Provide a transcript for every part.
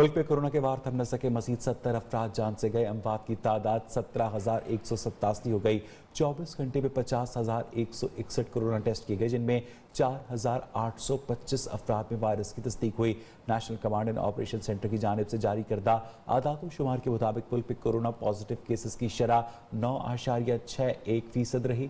मुल्क में कोरोना के वार थम न सके, मजीद 70 अफराद जान से गए। अमवात की तादाद 17,187 हो गई। 24 घंटे में 50,161 कोरोना टेस्ट किए गए, जिनमें 4,825 अफराद में वायरस की तस्दीक हुई। National command and operation centre की जानिब से जारी करदा आदाद शुमार के मुताबिक मुल्क में कोरोना पॉजिटिव केसेस की शरह 9.61% रही।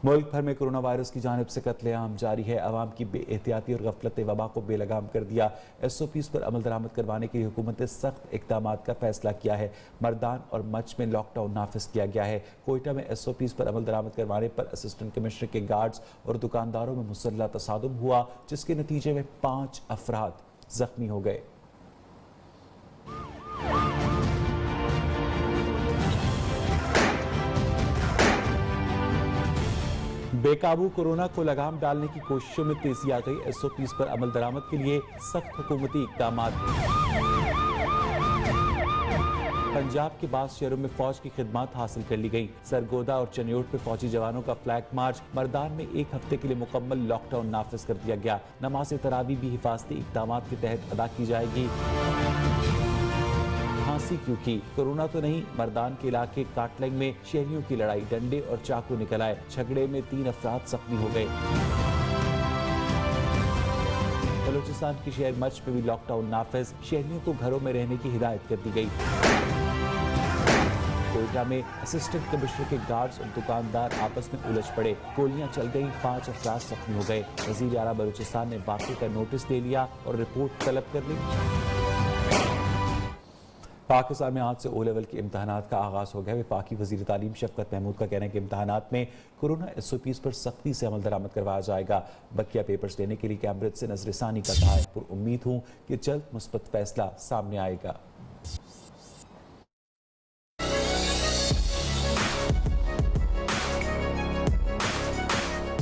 मुल्क भर में कोरोना वायरस की जानिब से कत्लेआम जारी है। अवाम की बेएहतियाती और गफलत वबा को बेलगाम कर दिया। SOPs पर अमल दरामद करवाने के लिए हुकूमत ने सख्त इकदाम का फैसला किया है। मर्दान और मच में लॉकडाउन नाफिज किया गया है। कोयटा में SOPs पर अमल दरामद करवाने पर असिस्टेंट कमिश्नर के गार्ड्स और दुकानदारों में मुसल्लह तसादुम हुआ, जिसके नतीजे में 5 अफराद जख्मी हो गए। बेकाबू कोरोना को लगाम डालने की कोशिशों में तेजी आ गई। SOPs पर अमल दरामद के लिए सख्त हुकूमती इक़दाम। पंजाब के बाद शहरों में फौज की खिदमत हासिल कर ली गई। सरगोदा और चनियोट में फौजी जवानों का फ्लैग मार्च। मर्दान में 1 हफ्ते के लिए मुकम्मल लॉकडाउन नाफिज कर दिया गया। नमाज तरावी भी हिफाजती इक़दाम के तहत अदा की जाएगी। फांसी क्यों की? कोरोना तो नहीं। मर्दान के इलाके काटलंग में शहरियों की लड़ाई, डंडे और चाकू निकल आए। झगड़े में 3 अफराद जख्मी हो गए। बलूचिस्तान के शहर मच में भी लॉकडाउन नाफिज। शहरियों को घरों में रहने की हिदायत कर दी गई। कोयटा में असिस्टेंट कमिश्नर के गार्ड्स और दुकानदार आपस में उलझ पड़े। गोलियां चल गई, 5 अफराद जख्मी हो गए। वजीर आला बलूचिस्तान ने वाक़े का नोटिस ले लिया और रिपोर्ट तलब कर ली। पाकिस्तान में आज से O लेवल के इम्तहानात का आगाज़ हो गया। वफाकी वज़ीर तालीम शफकत महमूद का कहना है कि इम्तहानात में कोरोना SOPs पर सख्ती से अमल दरामद करवाया जाएगा। बकिया पेपर्स लेने के लिए कैम्ब्रिज से नजरसानी का कहा है। पर उम्मीद हूँ कि जल्द मुस्बत फैसला सामने आएगा।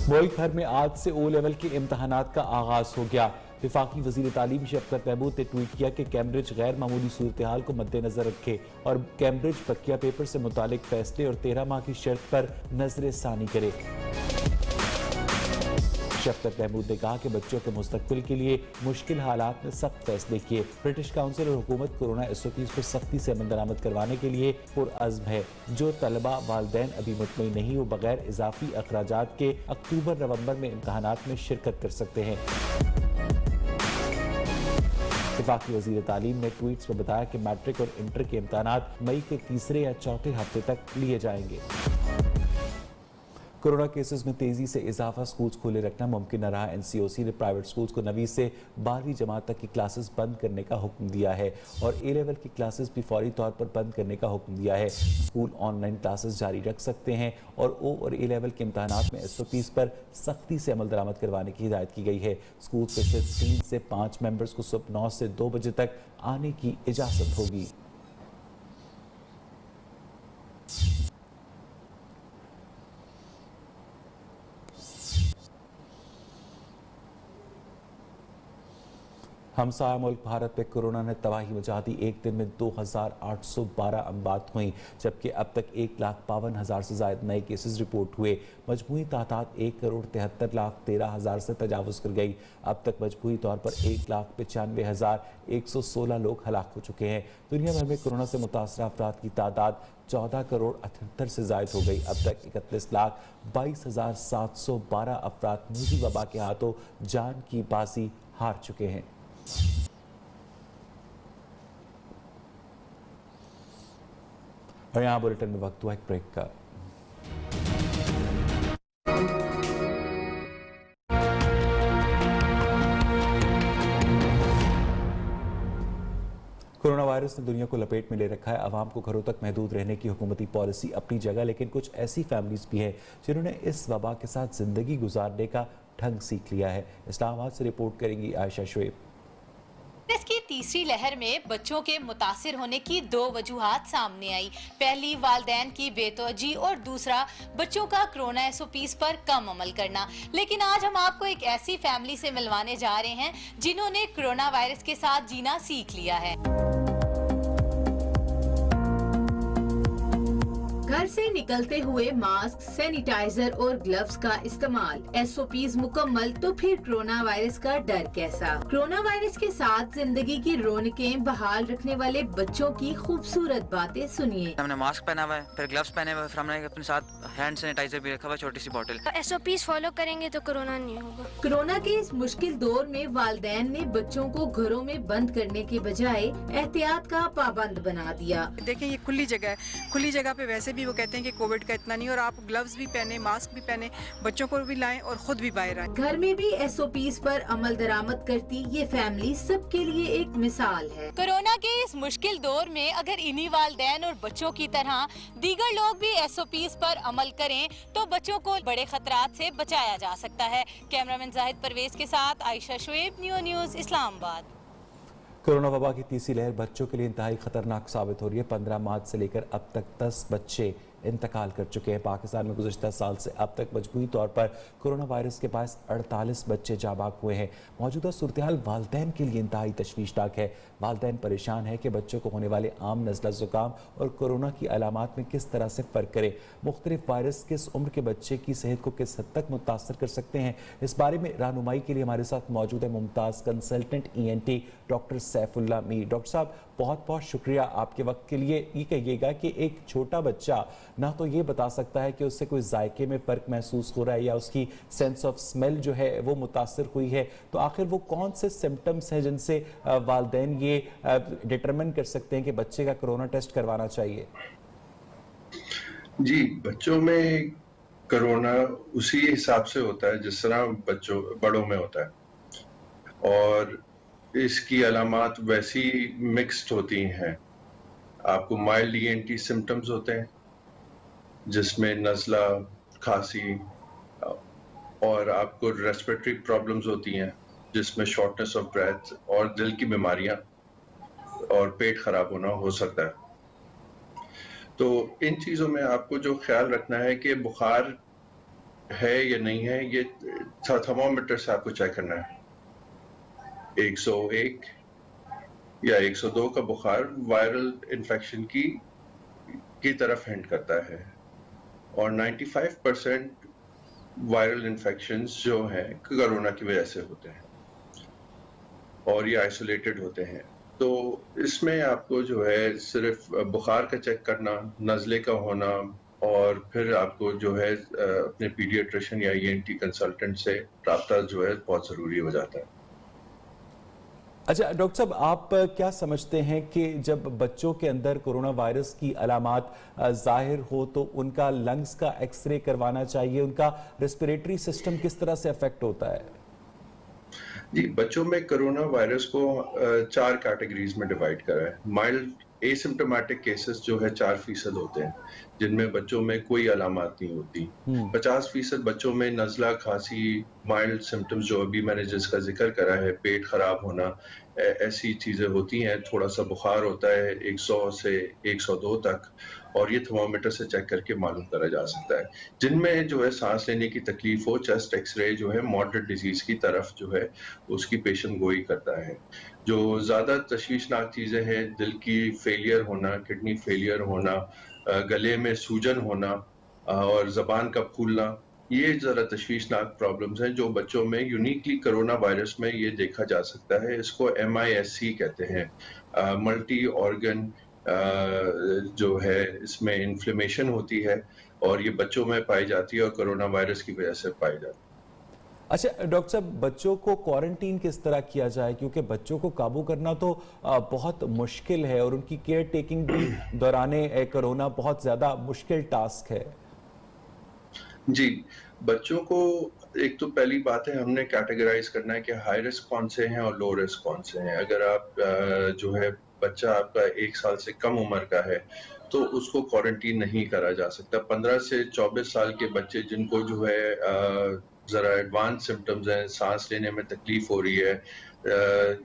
मुल्क भर में आज से O लेवल के इम्तहानात का आगाज़ हो गया। वफाकी वज़ीर तालीम शफकत महमूद ने ट्वीट किया कि कैम्ब्रिज गैर मामूली सूरत हाल को मद्देनजर रखे और कैम्ब्रिज बकिया पेपर से मुतालिक फैसले और 13 माह की शर्त पर नजरसानी करे। शफकत महमूद ने कहा कि बच्चों के मुस्तकबिल के लिए मुश्किल हालात में सख्त फैसले किए। ब्रिटिश काउंसिल और हुकूमत कोरोना SOPs पर सख्ती से अमल दरामद करवाने के लिए पुरअज़्म है। जो तलबा वालिदैन अभी मुतमईन नहीं, वो बगैर इजाफी अखराजात के अक्टूबर-नवंबर में इम्तहानात में शिरकत कर सकते हैं। वफाकी वज़ीर तालीम ने ट्वीट्स में बताया कि मैट्रिक और इंटर के इम्तहानात मई के 3 या 4 हफ्ते तक लिए जाएंगे। कोरोना केसेस में तेजी से इजाफा, स्कूल्स खुले रखना मुमकिन न रहा। NCOC ने प्राइवेट स्कूल्स को 9वीं से 12वीं जमात तक की क्लासेस बंद करने का हुक्म दिया है और A लेवल की क्लासेस भी फौरी तौर पर बंद करने का हुक्म दिया है। स्कूल ऑनलाइन क्लासेस जारी रख सकते हैं और O और A लेवल के इम्तहानात में SOPs पर सख्ती से अमल दरामद करवाने की हिदायत की गई है। स्कूल से सिर्फ 3 से 5 मेंबर्स को सुबह 9 से 2 बजे तक आने की इजाज़त होगी। हमसाया मुल्क भारत में कोरोना ने तबाही मचा दी। एक दिन में 2,812 अमवात हुई, जबकि अब तक 1,52,000 से ज्यादा नए केसेस रिपोर्ट हुए। मजमूई तादाद 1,73,13,000 से तजावुज़ कर गई। अब तक मजमूई तौर पर 1,95,116 लोग हलाक हो चुके हैं। दुनिया भर में कोरोना से मुतासर अफराद की तादाद 14,78,00,000 से जायद हो गई। अब तक 31,22,712 अफराद मूजी वबा के हाथों जान की बाजी हार चुके हैं। और यहाँ बुलेटिन में वक्त हुआ एक ब्रेक का। कोरोना वायरस ने दुनिया को लपेट में ले रखा है। आवाम को घरों तक महदूद रहने की हुकूमती पॉलिसी अपनी जगह, लेकिन कुछ ऐसी फैमिलीज भी हैं जिन्होंने इस वबा के साथ जिंदगी गुजारने का ढंग सीख लिया है। इस्लामाबाद से रिपोर्ट करेंगी आयशा शुएब। इसकी तीसरी लहर में बच्चों के मुतासिर होने की 2 वजूहात सामने आई। पहली, वालिदैन की बेतवज्जी और दूसरा, बच्चों का कोरोना SOPs पर कम अमल करना। लेकिन आज हम आपको एक ऐसी फैमिली से मिलवाने जा रहे हैं जिन्होंने कोरोना वायरस के साथ जीना सीख लिया है। घर से निकलते हुए मास्क, सैनिटाइजर और ग्लव्स का इस्तेमाल, SOPs मुकम्मल तो फिर कोरोना वायरस का डर कैसा? कोरोना वायरस के साथ जिंदगी की रौनकें बहाल रखने वाले बच्चों की खूबसूरत बातें सुनिए। हमने मास्क पहना हुआ है, फिर ग्लव्स पहने हुए, फिर हमने अपने साथ हैंड सैनिटाइजर भी रखा हुआ है, छोटी सी बॉटल। SOPs फॉलो करेंगे तो कोरोना नहीं होगा। कोरोना के इस मुश्किल दौर में वालिदैन ने बच्चों को घरों में बंद करने के बजाय एहतियात का पाबंद बना दिया। देखें ये खुली जगह है, खुली जगह पे वैसे भी वो कहते हैं कि कोविड का इतना नहीं, और आप ग्लव्स भी पहने, मास्क भी पहने, बच्चों को भी लाएं और खुद भी बाहर आएं। घर में भी SOPs पर अमल दरामद करती ये फैमिली सबके लिए एक मिसाल है। कोरोना के इस मुश्किल दौर में अगर इन्हीं वालिदैन और बच्चों की तरह दीगर लोग भी SOPs पर अमल करें तो बच्चों को बड़े खतरात से बचाया जा सकता है। कैमरामैन जाहिद परवेज के साथ आयशा शुएब, न्यूज़ इस्लामाबाद। कोरोना वबा की तीसरी लहर बच्चों के लिए इंतहाई खतरनाक साबित हो रही है। 15 मार्च से लेकर अब तक 10 बच्चे इंतकाल कर चुके हैं। पाकिस्तान में गुज़श्ता साल से अब तक मजमूई तौर पर कोरोना वायरस के पास 48 बच्चे जाबाक हुए हैं। मौजूदा सूरत-ए-हाल वालिदैन के लिए इंतहाई तशवीशनाक है। वालिदैन परेशान है कि बच्चों को होने वाले आम नज़ला ज़ुकाम और कोरोना की अलामात में किस तरह से फ़र्क करें। मुख्तलिफ वायरस किस उम्र के बच्चे की सेहत को किस हद तक मुतासर कर सकते हैं, इस बारे में रहनुमाई के लिए हमारे साथ मौजूद है Mumtaz consultant ENT doctor Saifullah Mir. Doctor साहब, बहुत बहुत शुक्रिया आपके वक्त के लिए। ये कहिएगा कि एक छोटा बच्चा ना तो ये बता सकता है कि उससे कोई जायके में फ़र्क महसूस हो रहा है या उसकी सेंस ऑफ स्मेल जो है वो मुतासर हुई है, तो आखिर वो कौन से सिम्टम्स हैं जिनसे वालिदैन ये डिटरमिन कर सकते हैं कि बच्चे का कोरोना टेस्ट करवाना चाहिए? जी, बच्चों में कोरोना उसी हिसाब से होता है जिस तरह बड़ों में होता है, और इसकी अलामात वैसी मिक्स्ड होती हैं। आपको माइल्ड ENT सिम्टम्स होते हैं जिसमें नज़ला, खांसी, और आपको रेस्पिरेटरी प्रॉब्लम्स होती हैं जिसमें शॉर्टनेस ऑफ ब्रेथ और दिल की बीमारियां और पेट खराब होना हो सकता है। तो इन चीज़ों में आपको जो ख्याल रखना है कि बुखार है या नहीं है, ये थर्मामीटर से आपको चेक करना है। 101 या 102 का बुखार वायरल इन्फेक्शन की तरफ हिंट करता है, और 95% वायरल इन्फेक्शंस जो हैं कोरोना की वजह से होते हैं और ये आइसोलेटेड होते हैं। तो इसमें आपको जो है सिर्फ बुखार का चेक करना, नज़ले का होना, और फिर आपको जो है अपने पीडियाट्रिशियन या ENT कंसल्टेंट से राब्ता जो है बहुत ज़रूरी हो जाता है। अच्छा डॉक्टर साहब, आप क्या समझते हैं कि जब बच्चों के अंदर कोरोना वायरस की अलामात ज़ाहिर हो तो उनका लंग्स का एक्सरे करवाना चाहिए? उनका रेस्पिरेटरी सिस्टम किस तरह से अफेक्ट होता है? जी, बच्चों में कोरोना वायरस को 4 कैटेगरीज में डिवाइड करा है। माइल्ड एसिम्प्टोमेटिक केसेस जो है 4% होते हैं, जिनमें बच्चों में कोई अलामात नहीं होती। 50% बच्चों में नज़ला, खांसी, माइल्ड सिम्टम्स जो अभी मैंने जिसका जिक्र करा है, पेट खराब होना, ऐसी चीज़ें होती हैं। थोड़ा सा बुखार होता है 100 से 102 तक, और ये थर्मामीटर से चेक करके मालूम करा जा सकता है। जिनमें जो है सांस लेने की तकलीफ हो, चेस्ट एक्सरे जो है मॉडरेट डिजीज की तरफ जो है उसकी पेशेंट गोई करता है। जो ज़्यादा तशवीशनाक चीज़ें हैं, दिल की फेलियर होना, किडनी फेलियर होना, गले में सूजन होना और ज़बान का फूलना, ये ज़रा तशवीशनाक प्रॉब्लम्स हैं जो बच्चों में यूनिकली कोरोना वायरस में ये देखा जा सकता है। इसको MIS-C कहते हैं, मल्टी ऑर्गन जो है इसमें इन्फ्लेमेशन होती है, और ये बच्चों में पाई जाती है और कोरोना वायरस की वजह से पाई जाती है। अच्छा डॉक्टर साहब, बच्चों को क्वारंटीन किस तरह किया जाए, क्योंकि बच्चों को काबू करना तो बहुत मुश्किल है और उनकी केयर टेकिंग भी दौराने कोरोना बहुत ज़्यादा मुश्किल टास्क है। जी, बच्चों को एक तो पहली बात है हमने कैटेगराइज करना है कि हाई रिस्क कौन से हैं और लो रिस्क कौन से हैं। अगर आप जो है बच्चा आपका 1 साल से कम उम्र का है तो उसको क्वारंटीन नहीं करा जा सकता। 15 से 24 साल के बच्चे जिनको जो है ज़रा एडवांस सिम्टम्स हैं, सांस लेने में तकलीफ हो रही है,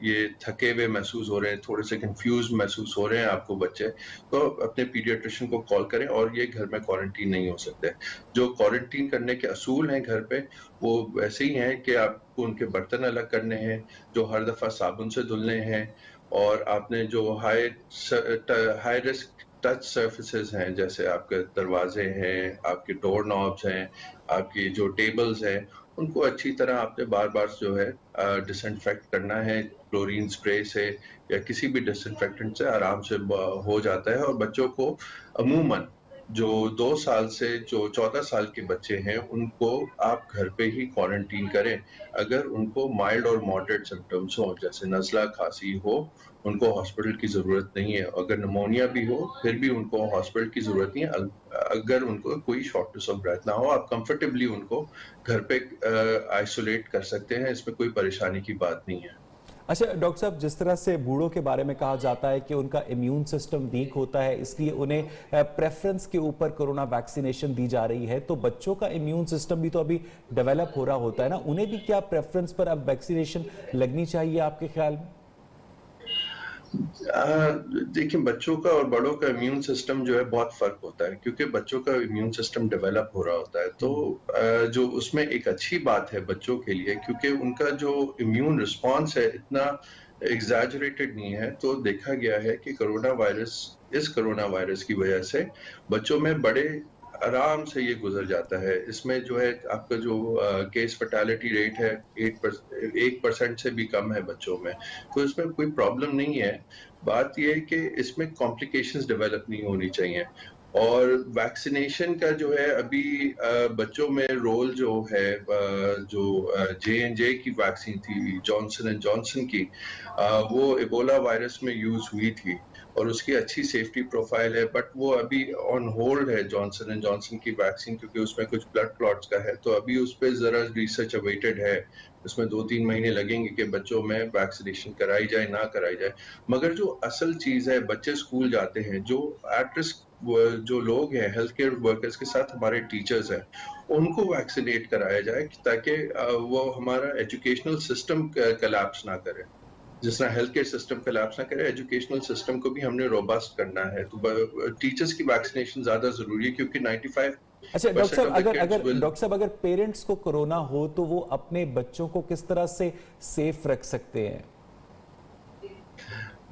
ये थके हुए महसूस हो रहे हैं, थोड़े से कंफ्यूज महसूस हो रहे हैं आपको बच्चे, तो अपने पीडियाट्रिशियन को कॉल करें, और ये घर में क्वारंटीन नहीं हो सकते। जो क्वारंटीन करने के असूल हैं घर पे, वो वैसे ही हैं कि आपको उनके बर्तन अलग करने हैं जो हर दफ़ा साबुन से धुलने हैं, और आपने जो हाई रिस्क टच सर्फेसेस हैं, जैसे आपके दरवाजे हैं, आपके डोर नॉब्स हैं, आपकी जो टेबल्स हैं, उनको अच्छी तरह आपने बार बार जो है डिसइंफेक्ट करना है। क्लोरीन स्प्रे से या किसी भी डिसइंफेक्टेंट से आराम से हो जाता है। और बच्चों को अमूमन जो 2 साल से जो 14 साल के बच्चे हैं, उनको आप घर पे ही क्वारंटीन करें। अगर उनको माइल्ड और मॉडरेट सिम्टम्स हो, जैसे नज़ला, खांसी हो, उनको हॉस्पिटल की ज़रूरत नहीं है। अगर निमोनिया भी हो, फिर भी उनको हॉस्पिटल की ज़रूरत नहीं है। अगर उनको कोई शॉर्टनेस ऑफ ब्रेथ ना हो, आप कंफर्टेबली उनको घर पे आइसोलेट कर सकते हैं। इसमें कोई परेशानी की बात नहीं है। अच्छा डॉक्टर साहब, जिस तरह से बूढ़ों के बारे में कहा जाता है कि उनका इम्यून सिस्टम वीक होता है, इसलिए उन्हें प्रेफरेंस के ऊपर कोरोना वैक्सीनेशन दी जा रही है, तो बच्चों का इम्यून सिस्टम भी तो अभी डेवलप हो रहा होता है ना, उन्हें भी क्या प्रेफरेंस पर अब वैक्सीनेशन लगनी चाहिए आपके ख्याल में? देखिए, बच्चों का और बड़ों का इम्यून सिस्टम जो है बहुत फर्क होता है, क्योंकि बच्चों का इम्यून सिस्टम डेवलप हो रहा होता है। तो जो उसमें एक अच्छी बात है बच्चों के लिए, क्योंकि उनका जो इम्यून रिस्पॉन्स है इतना एग्जैजरेटेड नहीं है। तो देखा गया है कि इस कोरोना वायरस की वजह से बच्चों में बड़े आराम से ये गुजर जाता है। इसमें जो है आपका जो केस फैटेलिटी रेट है 1% से भी कम है बच्चों में, तो इसमें कोई प्रॉब्लम नहीं है। बात ये है कि इसमें कॉम्प्लिकेशंस डेवलप नहीं होनी चाहिए। और वैक्सीनेशन का जो है अभी बच्चों में रोल जो है, जो J&J की वैक्सीन थी, जॉनसन एंड जॉनसन की, वो इबोला वायरस में यूज हुई थी और उसकी अच्छी सेफ्टी प्रोफाइल है। बट वो अभी ऑन होल्ड है जॉनसन एंड जॉनसन की वैक्सीन, क्योंकि उसमें कुछ ब्लड क्लॉट्स का है। तो अभी उस पर जरा रिसर्च अवेटेड है। उसमें 2-3 महीने लगेंगे कि बच्चों में वैक्सीनेशन कराई जाए ना कराई जाए। मगर जो असल चीज है, बच्चे स्कूल जाते हैं, जो एट रिस्क जो लोग हैं, हेल्थ केयर वर्कर्स के साथ हमारे टीचर्स हैं, उनको वैक्सीनेट कराया जाए ताकि वो हमारा एजुकेशनल सिस्टम कोलैप्स ना करे। जिस तरह हेल्थ केयर सिस्टम कोलैप्स ना करे, एजुकेशनल सिस्टम को भी हमने रोबस्ट करना है। तो टीचर्स की वैक्सीनेशन ज्यादा जरूरी है, क्योंकि 95। अच्छा डॉक्टर साहब, अगर पेरेंट्स को कोरोना हो तो वो अपने बच्चों को किस तरह से सेफ रख सकते हैं?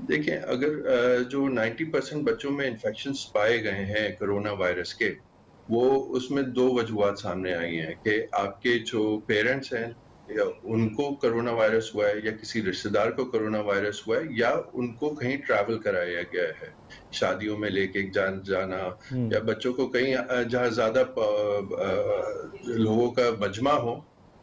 देखिए, अगर जो 90% बच्चों में इन्फेक्शंस पाए गए हैं कोरोना वायरस के, वो उसमें 2 वजूहात सामने आई हैं कि आपके जो पेरेंट्स हैं या उनको कोरोना वायरस हुआ है, या किसी रिश्तेदार को कोरोना वायरस हुआ है, या उनको कहीं ट्रैवल कराया गया है, शादियों में लेके जाना, या बच्चों को कहीं जहाँ ज्यादा लोगों का मजमा हो,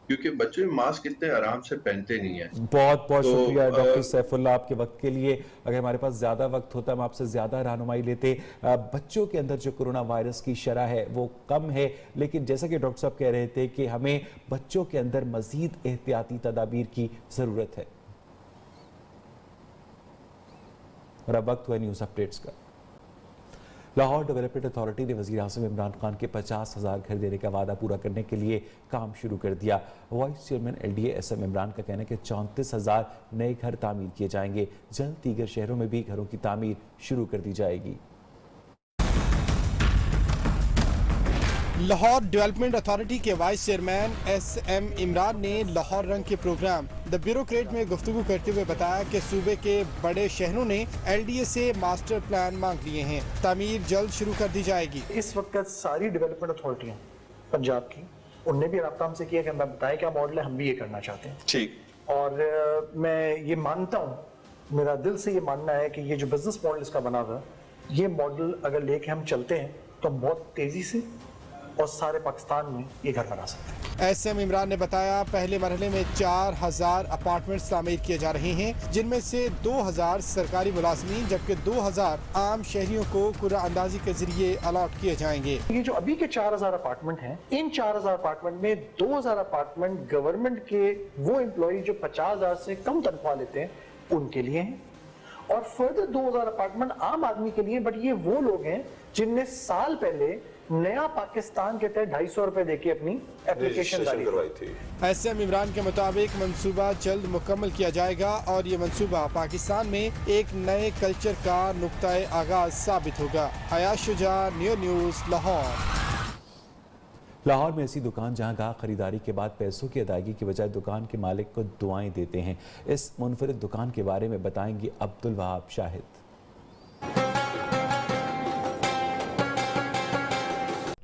क्योंकि बच्चे मास्क इतने आराम से पहनते नहीं है। बहुत बहुत शुक्रिया डॉक्टर सैफुल्लाह आपके वक्त के लिए। अगर हमारे पास ज्यादा वक्त होता हम आपसे ज्यादा रहनुमाई लेते। बच्चों के अंदर जो कोरोना वायरस की शरह है वो कम है, लेकिन जैसा कि डॉक्टर साहब कह रहे थे कि हमें बच्चों के अंदर मजीद एहतियाती तदाबीर की जरूरत है। और अब वक्त हुआ न्यूज अपडेट्स का। लाहौर डेवलपमेंट अथॉरिटी ने वज़ीर आज़म इमरान खान के 50,000 घर देने का वादा पूरा करने के लिए काम शुरू कर दिया। Vice chairman LDA SM Imran का कहना है कि 34,000 नए घर तामीर किए जाएंगे। जल्द दीगर शहरों में भी घरों की तामीर शुरू कर दी जाएगी। लाहौर डेवलपमेंट अथॉरिटी के वाइस चेयरमैन SM इमरान ने लाहौर रंग के प्रोग्राम द ब्यूरोक्रेट में गुफ्तगू करते हुए बताया कि सूबे के बड़े शहरों ने LDA से मास्टर प्लान मांग लिए हैं। तामीर जल्द शुरू कर दी जाएगी। इस वक्त सारी डेवलपमेंट अथॉरिटियाँ पंजाब की, उनने भी रब्ता हमसे किया कि हमें बताएं क्या मॉडल है, हम भी ये करना चाहते हैं। ठीक। और मैं ये मानता हूँ, मेरा दिल से ये मानना है कि ये जो बिजनेस मॉडल इसका बना हुआ है, ये मॉडल अगर लेके हम चलते हैं तो हम बहुत तेजी से और सारे पाकिस्तान में ये घर बना सकते हैं। SM इमरान ने बताया पहले मरहले में 4,000 अपार्टमेंट्स तामीर किए जा रहे हैं, जिनमें से 2,000 सरकारी मुलाजमीन जबकि 2,000 आम शहरियों को कुरा अंदाजी के जरिए अलॉट किए जाएंगे। ये जो अभी के 4,000 अपार्टमेंट हैं, इन 4,000 अपार्टमेंट में 2,000 अपार्टमेंट गवर्नमेंट के वो एम्प्लॉय जो 50,000 से कम तनख्वाह लेते हैं उनके लिए हैं, और फर्दर 2,000 अपार्टमेंट आम आदमी के लिए। बट ये वो लोग हैं जिनने साल पहले नया पाकिस्तान के तहत 250 रुपए देके अपनी एप्लीकेशन करवाई थी। SM इमरान के मुताबिक मंसूबा जल्द मुकम्मल किया जाएगा और ये मंसूबा पाकिस्तान में एक नए कल्चर का नुक्ताए आगाज साबित होगा। Ayaz Shuja, new news, Lahore. लाहौर में ऐसी दुकान जहां गाहक खरीदारी के बाद पैसों की अदायगी के बजाय दुकान के मालिक को दुआएं देते हैं। इस मुनफरिद दुकान के बारे में बताएंगे अब्दुल वहाब शाहिद।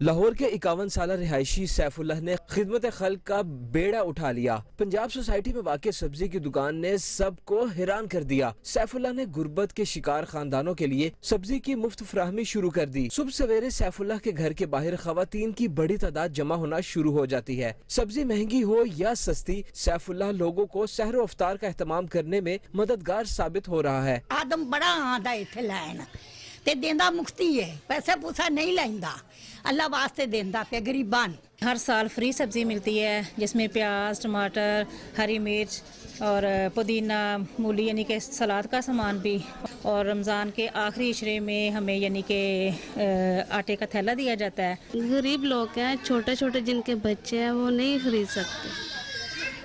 لاہور کے 51 سالہ رہائشی سیف اللہ نے خدمت خلق کا بیڑا اٹھا لیا. پنجاب سوسائٹی میں واقع سبزی کی دکان نے سب کو حیران کر دیا. سیف اللہ نے غربت کے شکار خاندانوں کے لیے سبزی کی مفت فراہمی شروع کر دی. صبح سویرے سیف اللہ کے گھر کے باہر خواتین کی بڑی تعداد جمع ہونا شروع ہو جاتی ہے. سبزی مہنگی ہو یا سستی، سیف اللہ لوگوں کو سحر و افطار کا اہتمام کرنے میں مددگار ثابت ہو رہا ہے. آدم بڑا آندا ایتھے لین تے دیندا مفتی ہے، پیسے پوسا نہیں لیندا، اللہ واسطے دیندا پہ غریباں. ہر سال فری سبزی ملتی ہے جس میں پیاز، ٹماٹر، ہری مرچ اور پودینہ، مولی یعنی کہ سلاد کا سامان بھی. اور رمضان کے آخری عشرے میں ہمیں یعنی کہ آٹے کا تھیلا دیا جاتا ہے. غریب لوگ ہیں، چھوٹے چھوٹے جن کے بچے ہیں وہ نہیں خرید سکتے،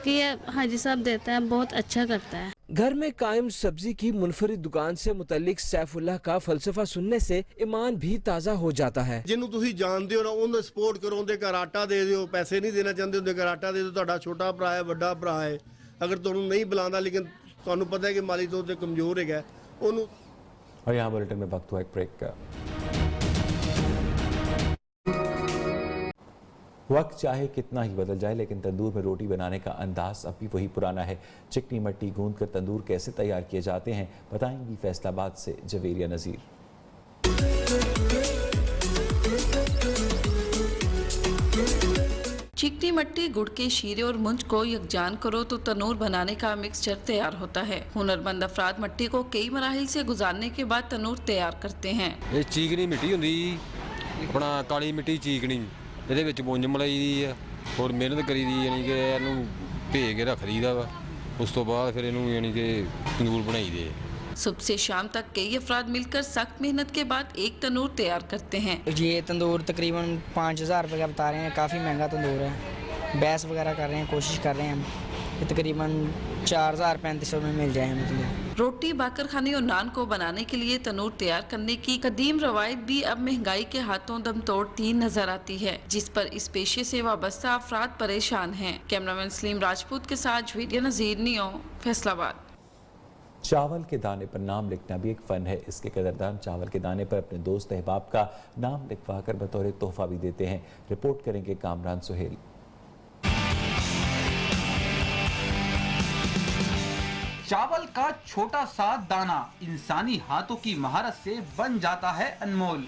کہ یہ حاجی صاحب دیتا ہے، بہت اچھا کرتا ہے. گھر میں قائم سبزی کی منفرد دکان سے متعلق سیف اللہ کا فلسفہ سننے سے ایمان بھی تازہ ہو جاتا ہے. جنوں تسی جانتے ہو نا انہوں سپورٹ کرو، اندے گھر آٹا دے دیو، پیسے نہیں دینا چاہتے اندے گھر آٹا دے دیو. تہاڈا چھوٹا بھرا ہے، بڑا بھرا ہے، اگر تانوں نہیں بلاندا لیکن تانوں پتہ ہے کہ مالی طور تے کمزور ہے انہوں. اور یہاں بلیٹن میں وقت ہوا ایک بریک کا. وقت چاہے کتنا ہی بدل جائے لیکن تندور میں روٹی بنانے کا انداز اب بھی وہی پرانا ہے. چکنی مٹی گوندھ کر تندور کیسے تیار کیے جاتے ہیں بتائیں گی فیصل آباد سے جویریہ نذیر. چکنی مٹی، گڑ کے شیرے اور منج کو یکجان کرو تو تنور بنانے کا مکسچر تیار ہوتا ہے. ہنرمند افراد مٹی کو کئی مراحل سے گزارنے کے بعد تنور تیار کرتے ہیں. یہ چیکنی مٹی ہوندی اپنا کالی مٹی چیکنی، ਇਹਦੇ ਵਿੱਚ ਪੁੰਜ ਮਲਾਈ ਦੀ ਆ ਔਰ ਮਿਹਨਤ ਕਰੀ ਦੀ, ਯਾਨੀ ਕਿ ਇਹਨੂੰ ਭੇ ਕੇ ਰੱਖ ਲਈਦਾ ਵਾ. ਉਸ ਤੋਂ ਬਾਅਦ ਫਿਰ ਇਹਨੂੰ ਯਾਨੀ ਕਿ ਤੰਦੂਰ ਬਣਾਈ ਦੇ. صبح سے شام تک کئی افراد مل کر سخت محنت کے بعد ایک تنور تیار کرتے ہیں. یہ تندور تقریباً 5000 روپے کا بتا رہے ہیں، کافی مہنگا تندور ہے. بحث وغیرہ کر رہے ہیں، کوشش کر رہے ہیں ہم کہ تقریباً 4000-3500 میں مل جائے ہمیں. روٹی، باکر خانی اور نان کو بنانے کے لیے تنور تیار کرنے کی قدیم روایت بھی اب مہنگائی کے ہاتھوں دم توڑتی نظر آتی ہے، جس پر اس پیشے سے وابستہ افراد پریشان ہیں. کیمرامین سلیم راجپوت کے ساتھ جویریہ نذیر، نیو، فیصل آباد. چاول کے دانے پر نام لکھنا بھی ایک فن ہے. اس کے قدردان چاول کے دانے پر اپنے دوست احباب کا نام لکھوا کر بطور تحفہ بھی دیتے ہیں. رپورٹ کریں گے کامران سہیل. چاول کا چھوٹا سا دانہ انسانی ہاتھوں کی مہارت سے بن جاتا ہے انمول.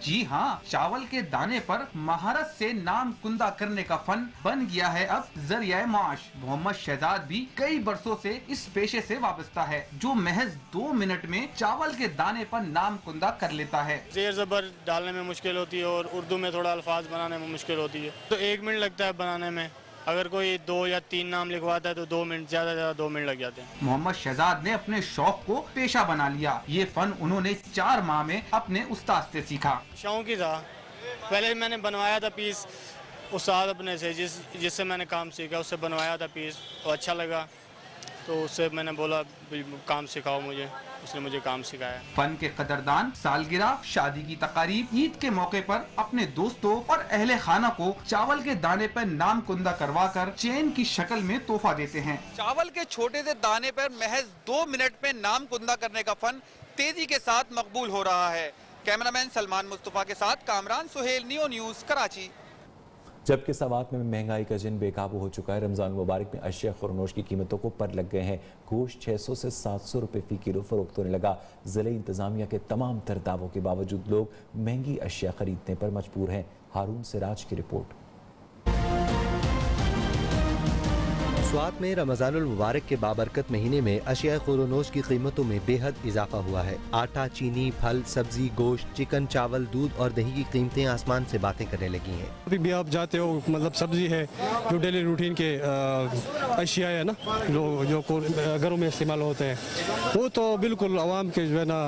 جی ہاں، چاول کے دانے پر مہارت سے نام کندہ کرنے کا فن بن گیا ہے اب ذریعہ معاش. محمد شہزاد بھی کئی برسوں سے اس پیشے سے وابستہ ہے، جو محض 2 منٹ میں چاول کے دانے پر نام کندہ کر لیتا ہے. زیر زبر ڈالنے میں مشکل ہوتی ہے اور اردو میں تھوڑا الفاظ بنانے میں مشکل ہوتی ہے، تو 1 منٹ لگتا ہے بنانے میں. اگر کوئی 2 یا 3 نام لکھواتا ہے تو 2 منٹ، زیادہ 2 منٹ لگ جاتے ہیں. محمد شہزاد نے اپنے شوق کو پیشہ بنا لیا. یہ فن انہوں نے 4 ماہ میں اپنے استاد سے سیکھا. شوق ہی تھا، پہلے میں نے بنوایا تھا پیس استاد اپنے سے، جس سے میں نے کام سیکھا، اس سے بنوایا تھا پیس اور اچھا لگا تو اس سے میں نے بولا کام سکھاؤ مجھے، اس نے مجھے کام سکھایا. فن کے قدردان سالگرہ، شادی کی تقاریب، عید کے موقع پر اپنے دوستوں اور اہل خانہ کو چاول کے دانے پر نام کندہ کروا کر چین کی شکل میں تحفہ دیتے ہیں. چاول کے چھوٹے سے دانے پر محض 2 منٹ میں نام کندہ کرنے کا فن تیزی کے ساتھ مقبول ہو رہا ہے. کیمرامین سلمان مصطفیٰ کے ساتھ کامران سہیل، نیو نیوز، کراچی. جبکہ سوات میں مہنگائی کا جن بے قابو ہو چکا ہے. رمضان مبارک میں اشیاء خورنوش کی قیمتوں کو پر لگ گئے ہیں. گوشت 600 سے 700 روپے فی کلو فروخت ہونے لگا. ضلعی انتظامیہ کے تمام تر دعووں کے باوجود لوگ مہنگی اشیاء خریدنے پر مجبور ہیں. ہارون سراج کی رپورٹ. سوات میں رمضان المبارک کے بابرکت مہینے میں اشیاء خورنوش کی قیمتوں میں بے حد اضافہ ہوا ہے. آٹا، چینی، پھل، سبزی، گوشت، چکن، چاول، دودھ اور دہی کی قیمتیں آسمان سے باتیں کرنے لگی ہیں. ابھی بھی آپ جاتے ہو، مطلب سبزی ہے جو ڈیلی روٹین کے اشیاء ہے نا، جو گھروں میں استعمال ہوتے ہیں، وہ تو بالکل عوام کے جو ہے نا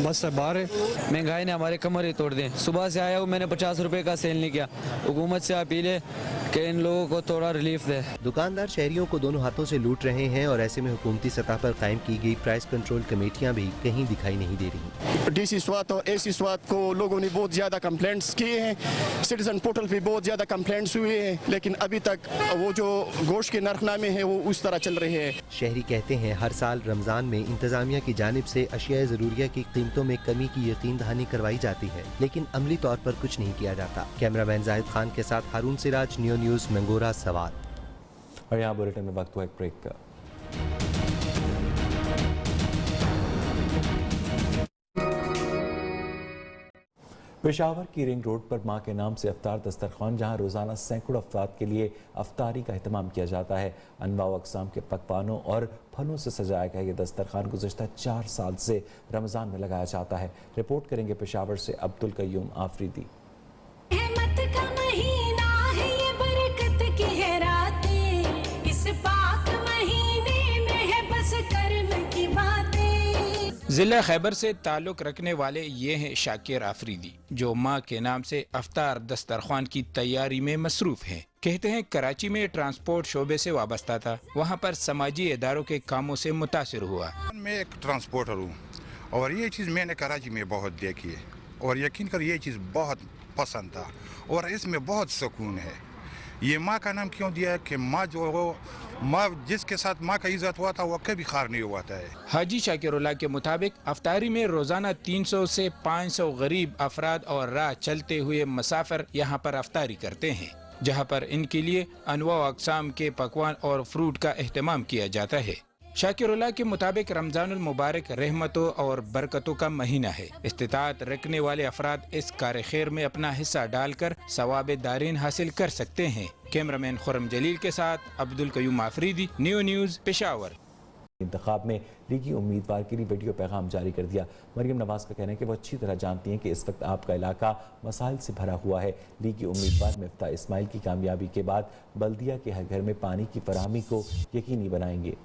بس سے باہر ہے. مہنگائی نے ہمارے کمر ہی توڑ دیں. صبح سے آیا ہوں، میں نے 50 روپے کا سیل نہیں کیا. حکومت سے اپیل ہے कि इन लोगों को थोड़ा रिलीफ दे। दुकानदार शहरियों को दोनों हाथों से लूट रहे हैं और ऐसे में हुकूमती सतह पर कायम की गई प्राइस कंट्रोल कमेटियां भी कहीं दिखाई नहीं दे रही। DC स्वात और AC स्वात को लोगों ने बहुत ज़्यादा कंप्लेंट्स किए हैं, सिटीजन पोर्टल पे बहुत ज़्यादा कंप्लेंट्स हुए हैं, लेकिन अभी तक वो जो गोश्त के नरखनामे हैं वो उस तरह चल रहे हैं। शहरी कहते हैं हर साल रमज़ान में इंतज़ामिया की जानिब से अशिया ज़रूरिया की कीमतों में कमी की यकीन दहानी करवाई जाती है, लेकिन अमली तौर पर कुछ नहीं किया जाता। कैमरामैन जाहिद खान के साथ हारून सिराज, न्यू न्यूज़, मंगोरा, सवात। और यहाँ बुलेटिन में वक्त हुआ एक ब्रेक का। पेशावर की रिंग रोड पर माँ के नाम से अफ्तार दस्तरखान, जहाँ रोज़ाना सैकड़ों अफराद के लिए अफ्तारी का अहतमाम किया जाता है। अनवा व अक़साम के पकवानों और फलों से सजाया गया ये दस्तरखान गुज़श्ता 4 साल से रमज़ान में लगाया जाता है। रिपोर्ट करेंगे पेशावर से अब्दुल कय्यूम आफरीदी। ज़िला खैबर से ताल्लुक़ रखने वाले ये हैं शाकिर आफरीदी, जो माँ के नाम से अफ्तार दस्तरखान की तैयारी में मसरूफ़ हैं। कहते हैं कराची में ट्रांसपोर्ट शोबे से वाबस्ता था, वहाँ पर समाजी इदारों के कामों से मुतासिर हुआ। मैं एक ट्रांसपोर्टर हूँ और ये चीज़ मैंने कराची में बहुत देखी है और यकीन कर ये चीज़ बहुत पसंद था और इसमें बहुत सुकून है। ये माँ का नाम क्यों दिया है कि माँ जिसके साथ माँ का इज्जत हुआ था वो कभी खार नहीं हुआ था। हाजी शाकिरुल्लाह के मुताबिक अफ्तारी में रोज़ाना 300 से 500 गरीब अफराद और राह चलते हुए मुसाफिर यहाँ पर अफ्तारी करते हैं, जहाँ पर इनके लिए अनवा अक़साम के पकवान और फ्रूट का एहतमाम किया जाता है। शाकिरुल्लाह के मुताबिक रमज़ानुल मुबारक रहमतों और बरकतों का महीना है। इस्तिताअत रखने वाले अफराद इस कार खैर में अपना हिस्सा डालकर सवाब दारीन हासिल कर सकते हैं। कैमरामैन खुरम जलील के साथ अब्दुल कय्यूम आफरीदी, न्यू न्यूज़, पेशावर। इंतखाब में लीगी उम्मीदवार के लिए वीडियो पैगाम जारी कर दिया। मरियम नवाज का कहना है कि वो अच्छी तरह जानती हैं कि इस वक्त आपका इलाका मसाइल से भरा हुआ है। लीगी उम्मीदवार मिफ्ता इस्माइल की कामयाबी के बाद बल्दिया के हर घर में पानी की फराहमी को यकीनी बनाएंगे।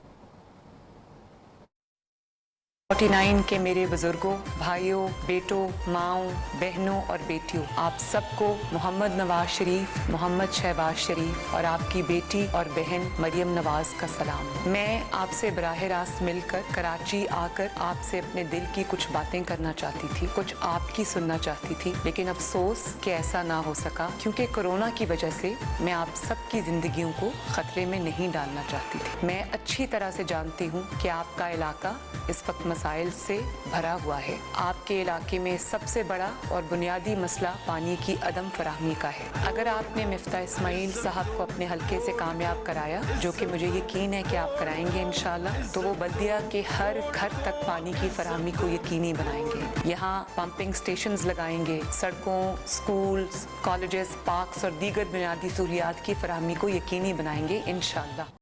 49 के मेरे बुजुर्गों, भाइयों, बेटों, माओं, बहनों और बेटियों, आप सबको मोहम्मद नवाज शरीफ, मोहम्मद शहबाज शरीफ और आपकी बेटी और बहन मरियम नवाज का सलाम। मैं आपसे बराह रास्त मिलकर कराची आकर आपसे अपने दिल की कुछ बातें करना चाहती थी, कुछ आपकी सुनना चाहती थी, लेकिन अफसोस कि ऐसा ना हो सका, क्योंकि कोरोना की वजह से मैं आप सबकी जिंदगियों को खतरे में नहीं डालना चाहती थी। मैं अच्छी तरह से जानती हूँ कि आपका इलाका इस वक्त मसाइल से भरा हुआ है। आपके इलाके में सबसे बड़ा और बुनियादी मसला पानी की अदम फराहमी का है। अगर आपने मिफ्ता इस्माइल साहब को अपने हल्के से कामयाब कराया, जो कि मुझे यकीन है कि आप कराएंगे इंशाल्लाह, तो वो बल्दिया के हर घर तक पानी की फराहमी को यकीनी बनाएंगे। यहाँ पंपिंग स्टेशंस लगाएंगे, सड़कों, स्कूल्स, कॉलेजेस, पार्क्स और दीगर बुनियादी सहूलियात की फराहमी को यकीनी बनाएंगे इंशाल्लाह।